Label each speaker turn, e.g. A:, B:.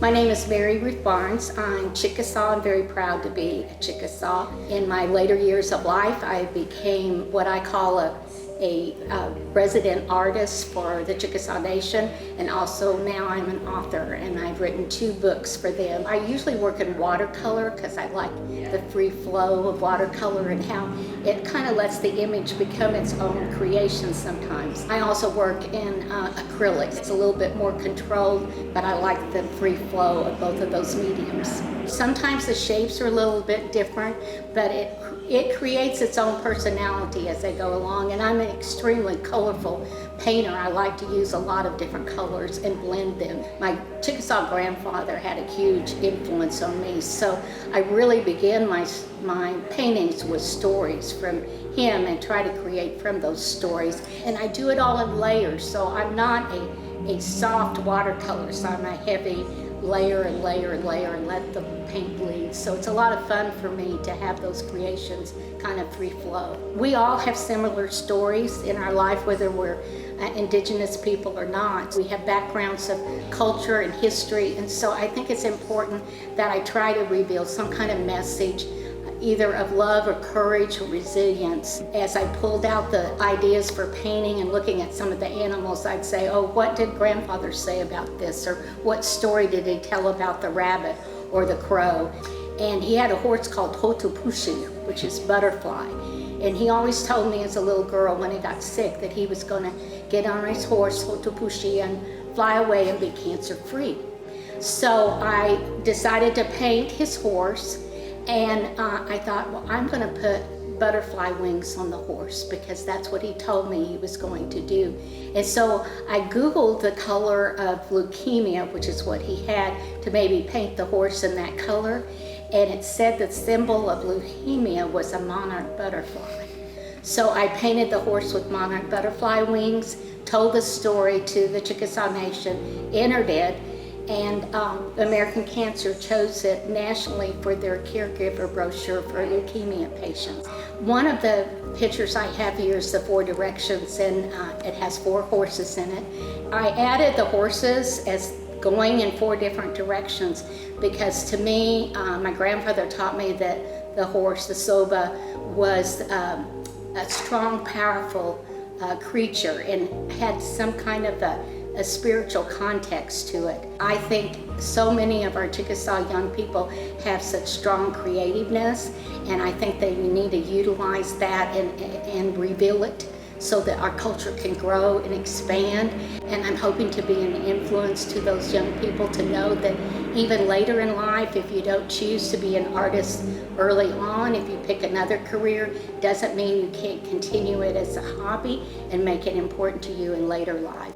A: My name is Mary Ruth Barnes. I'm Chickasaw. I'm very proud to be a Chickasaw. In my later years of life, I became what I call a resident artist for the Chickasaw Nation, and also now I'm an author, and I've written 2 books for them. I usually work in watercolor because I like the free flow of watercolor and how it kind of lets the image become its own creation sometimes. I also work in acrylics. It's a little bit more controlled, but I like the free flow of both of those mediums. Sometimes the shapes are a little bit different, but it creates its own personality as they go along, and I'm an extremely colorful painter. I like to use a lot of different colors and blend them. My Chickasaw grandfather had a huge influence on me, so I really begin my paintings with stories from him and try to create from those stories. And I do it all in layers, so I'm not a soft watercolor, so I'm a heavy layer and layer and layer and let the paint bleed. So it's a lot of fun for me to have those creations kind of free flow. We all have similar stories in our life, whether we're indigenous people or not. We have backgrounds of culture and history, and so I think it's important that I try to reveal some kind of message, either of love or courage or resilience. As I pulled out the ideas for painting and looking at some of the animals, I'd say, oh, what did grandfather say about this? Or what story did he tell about the rabbit or the crow? And he had a horse called Hotupushi, which is butterfly. And he always told me as a little girl when he got sick that he was gonna get on his horse, Hotupushi, and fly away and be cancer-free. So I decided to paint his horse. And I thought, well, I'm going to put butterfly wings on the horse because that's what he told me he was going to do. And so I Googled the color of leukemia, which is what he had, to maybe paint the horse in that color. And it said the symbol of leukemia was a monarch butterfly. So I painted the horse with monarch butterfly wings, told the story to the Chickasaw Nation, entered it, and American Cancer chose it nationally for their caregiver brochure for leukemia patients. One of the pictures I have here is the 4 directions, and it has 4 horses in it. I added the horses as going in 4 different directions because to me, my grandfather taught me that the horse, the soba, was a strong, powerful creature and had some kind of a spiritual context to it. I think so many of our Chickasaw young people have such strong creativeness, and I think they need to utilize that and reveal it so that our culture can grow and expand. And I'm hoping to be an influence to those young people to know that even later in life, if you don't choose to be an artist early on, if you pick another career, doesn't mean you can't continue it as a hobby and make it important to you in later life.